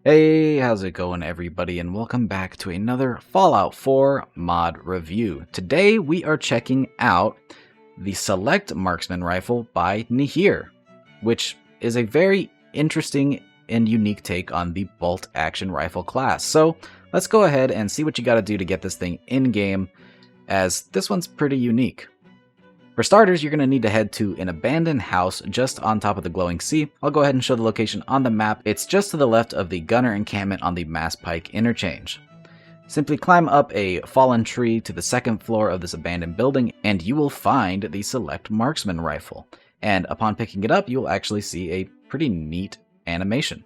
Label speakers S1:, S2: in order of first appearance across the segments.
S1: Hey, how's it going everybody, and welcome back to another Fallout 4 mod review. Today we are checking out the Select Marksman rifle by Neeher, which is a very interesting and unique take on the bolt action rifle class. So let's go ahead and see what you gotta do to get this thing in-game, as this one's pretty unique. For starters, you're going to need to head to an abandoned house just on top of the glowing sea. I'll go ahead and show the location on the map. It's just to the left of the gunner encampment on the Mass Pike interchange. Simply climb up a fallen tree to the second floor of this abandoned building, and you will find the Select Marksman rifle. And upon picking it up, you'll actually see a pretty neat animation.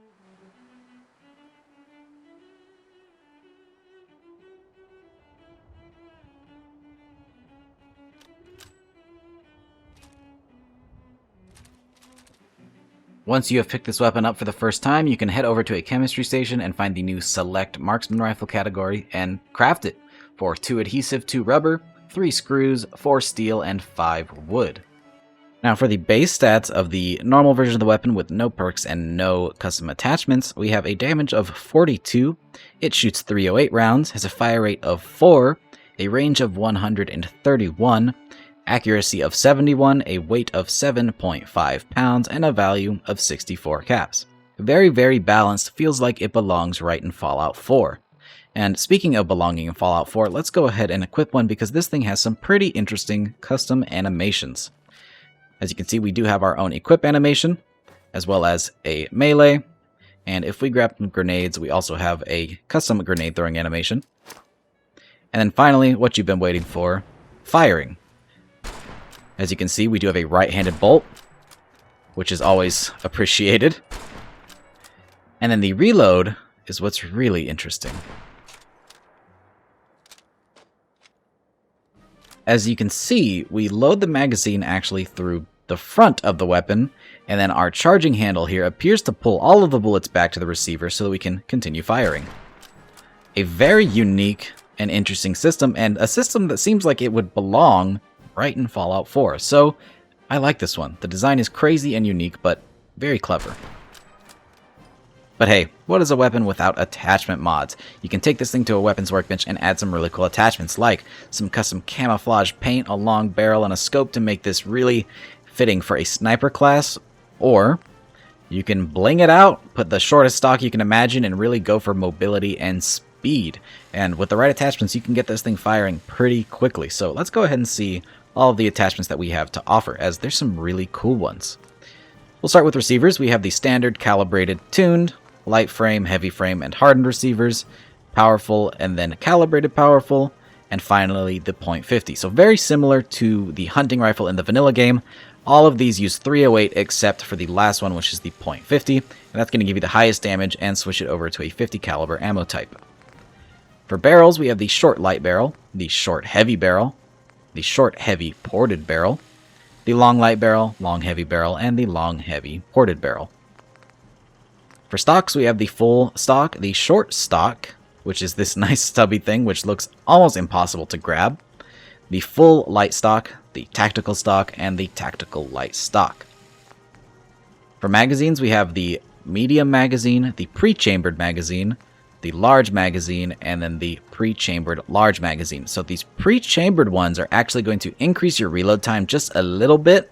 S1: Once you have picked this weapon up for the first time, you can head over to a chemistry station and find the new Select Marksman Rifle category and craft it for 2 adhesive, 2 rubber, 3 screws, 4 steel, and 5 wood. Now for the base stats of the normal version of the weapon with no perks and no custom attachments, we have a damage of 42, it shoots 308 rounds, has a fire rate of 4, a range of 131, accuracy of 71, a weight of 7.5 pounds, and a value of 64 caps. Very, very balanced, feels like it belongs right in Fallout 4. And speaking of belonging in Fallout 4, let's go ahead and equip one because this thing has some pretty interesting custom animations. As you can see, we do have our own equip animation, as well as a melee, and if we grab some grenades, we also have a custom grenade throwing animation. And then finally, what you've been waiting for, firing. As you can see, we do have a right-handed bolt, which is always appreciated. And then the reload is what's really interesting. As you can see, we load the magazine actually through the front of the weapon, and then our charging handle here appears to pull all of the bullets back to the receiver so that we can continue firing. A very unique and interesting system, and a system that seems like it would belong right in Fallout 4. So I like this one. The design is crazy and unique, but very clever. But hey, what is a weapon without attachment mods? You can take this thing to a weapons workbench and add some really cool attachments, like some custom camouflage paint, a long barrel, and a scope to make this really fitting for a sniper class, or you can bling it out, put the shortest stock you can imagine, and really go for mobility and speed. And with the right attachments, you can get this thing firing pretty quickly. So let's go ahead and see all of the attachments that we have to offer, as there's some really cool ones. We'll start with receivers. We have the standard calibrated tuned, light frame, heavy frame, and hardened receivers, powerful, and then calibrated powerful, and finally the .50. So very similar to the hunting rifle in the vanilla game. All of these use 308 except for the last one, which is the .50, and that's going to give you the highest damage and switch it over to a 50 caliber ammo type. For barrels, we have the short light barrel, the short heavy barrel, the short heavy ported barrel, the long light barrel, long heavy barrel, and the long heavy ported barrel. For stocks, we have the full stock, the short stock, which is this nice stubby thing which looks almost impossible to grab, the full light stock, the tactical stock, and the tactical light stock. For magazines, we have the medium magazine, the pre-chambered magazine, the large magazine, and then the pre-chambered large magazine. So these pre-chambered ones are actually going to increase your reload time just a little bit,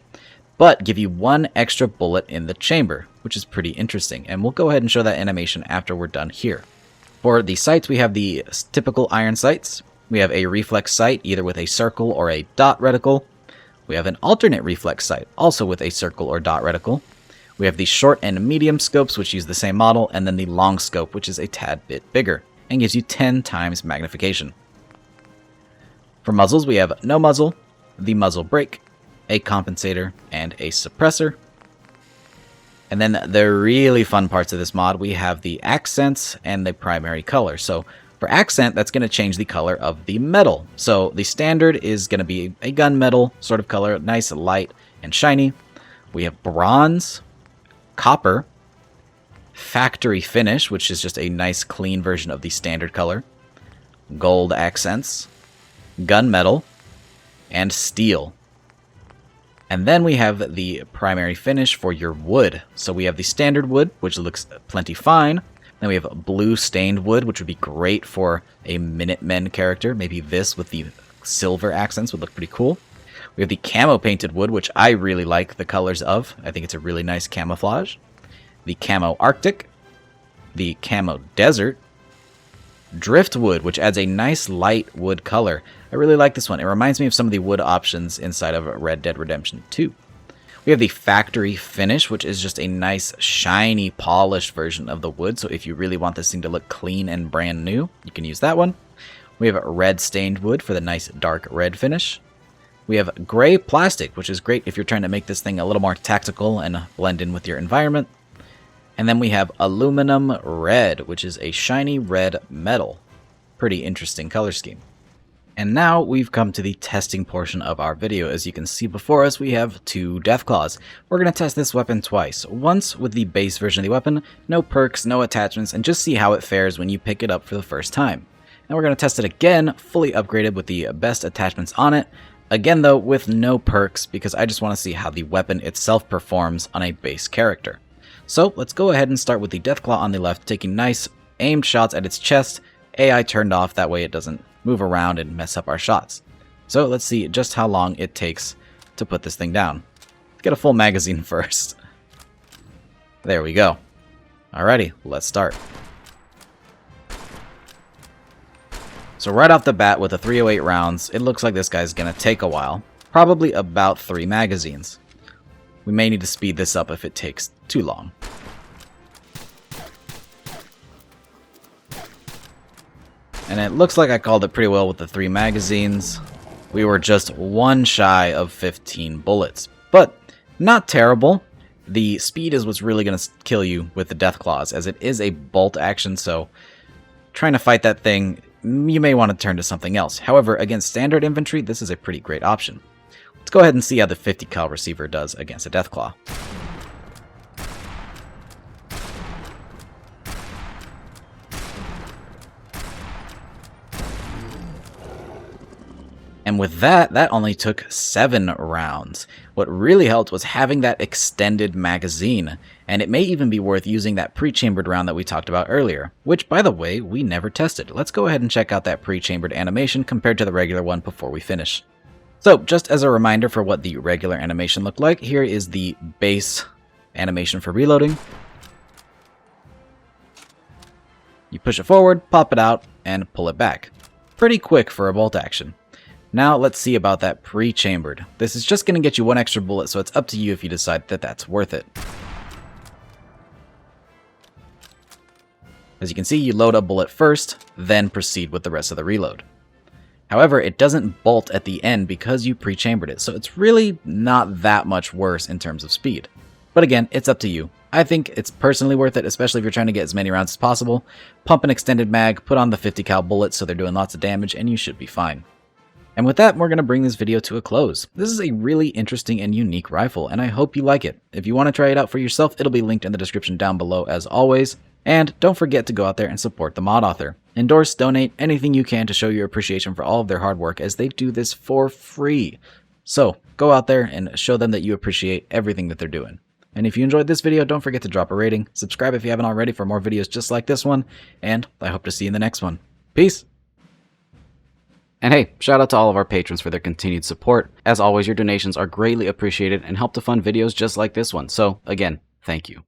S1: but give you 1 extra bullet in the chamber, which is pretty interesting. And we'll go ahead and show that animation after we're done here. For the sights, we have the typical iron sights. We have a reflex sight, either with a circle or a dot reticle. We have an alternate reflex sight, also with a circle or dot reticle. We have the short and medium scopes, which use the same model, and then the long scope, which is a tad bit bigger, and gives you 10 times magnification. For muzzles, we have no muzzle, the muzzle brake, a compensator, and a suppressor. And then the really fun parts of this mod, we have the accents and the primary color. So for accent, that's going to change the color of the metal. So the standard is going to be a gunmetal sort of color, nice, light, and shiny. We have bronze, copper, factory finish, which is just a nice clean version of the standard color, gold accents, gunmetal, and steel. And then we have the primary finish for your wood. So we have the standard wood, which looks plenty fine, Then we have blue stained wood, which would be great for a Minutemen character. Maybe this with the silver accents would look pretty cool. We have the camo painted wood, which I really like the colors of. I think it's a really nice camouflage. The camo Arctic. The camo desert. Driftwood, which adds a nice light wood color. I really like this one. It reminds me of some of the wood options inside of Red Dead Redemption 2. We have the factory finish, which is just a nice, shiny, polished version of the wood. So if you really want this thing to look clean and brand new, you can use that one. We have red stained wood for the nice dark red finish. We have gray plastic, which is great if you're trying to make this thing a little more tactical and blend in with your environment. And then we have aluminum red, which is a shiny red metal. Pretty interesting color scheme. And now we've come to the testing portion of our video. As you can see before us, we have 2 Deathclaws. We're going to test this weapon twice. Once with the base version of the weapon, no perks, no attachments, and just see how it fares when you pick it up for the first time. And we're going to test it again, fully upgraded with the best attachments on it. Again though, with no perks, because I just want to see how the weapon itself performs on a base character. So let's go ahead and start with the Deathclaw on the left, taking nice aimed shots at its chest. AI turned off, that way it doesn't move around and mess up our shots. So let's see just how long it takes to put this thing down. Let's get a full magazine first. There we go. Alrighty, let's start. So right off the bat with the 308 rounds, it looks like this guy's gonna take a while. Probably about 3 magazines. We may need to speed this up if it takes too long. And it looks like I called it pretty well with the 3 magazines. We were just 1 shy of 15 bullets. But not terrible. The speed is what's really going to kill you with the Deathclaws, as it is a bolt action, so trying to fight that thing, you may want to turn to something else. However, against standard infantry, this is a pretty great option. Let's go ahead and see how the 50 cal receiver does against a Deathclaw. And with that only took 7 rounds. What really helped was having that extended magazine, and it may even be worth using that pre-chambered round that we talked about earlier, which, by the way, we never tested. Let's go ahead and check out that pre-chambered animation compared to the regular one before we finish. So, just as a reminder for what the regular animation looked like, here is the base animation for reloading. You push it forward, pop it out, and pull it back. Pretty quick for a bolt action. Now let's see about that pre-chambered. This is just going to get you 1 extra bullet, so it's up to you if you decide that that's worth it. As you can see, you load a bullet first, then proceed with the rest of the reload. However, it doesn't bolt at the end because you pre-chambered it, so it's really not that much worse in terms of speed. But again, it's up to you. I think it's personally worth it, especially if you're trying to get as many rounds as possible. Pump an extended mag, put on the 50 cal bullets so they're doing lots of damage, and you should be fine. And with that, we're going to bring this video to a close. This is a really interesting and unique rifle, and I hope you like it. If you want to try it out for yourself, it'll be linked in the description down below as always. And don't forget to go out there and support the mod author. Endorse, donate, anything you can to show your appreciation for all of their hard work, as they do this for free. So go out there and show them that you appreciate everything that they're doing. And if you enjoyed this video, don't forget to drop a rating, subscribe if you haven't already for more videos just like this one, and I hope to see you in the next one. Peace! And hey, shout out to all of our patrons for their continued support. As always, your donations are greatly appreciated and help to fund videos just like this one. So again, thank you.